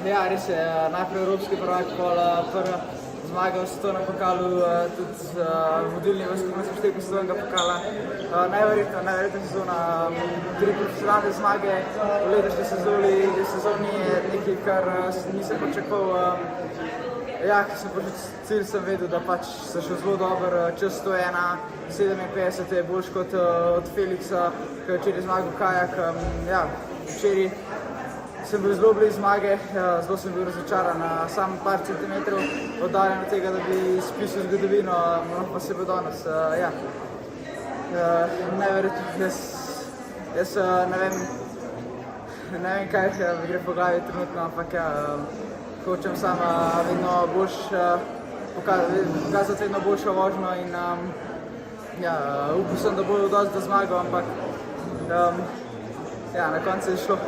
Ja, res je, najprej evropski prvak, pol prva zmaga v svetovnem pokalu, tudi vodilni v skupnosti svetovnega pokala. Najverjetna sezona, 3 profesionalne zmage v letošnji sezoni je nekaj, kar nisem pričakoval. Ja, cilj sem vedel, da pač se še zelo dobro, čez 101,57 je boljš kot od Felixa, ki je včeraj zmagal kajak. Ja, včeraj sem bil zelo blizu zmage, zelo sem bil razočaran, samo par centimetrov oddaljen od tega, da bi spisal zgodovino, pa se bo danes, ja. Neverjetno, jaz ne vem, kaj mi gre po glavi trenutno, ampak ja, hočem samo vedno pokazati vedno boljšo vožnjo in ja, upal sem, da bo dosti do zmagal, ampak ja, na koncu je šlo.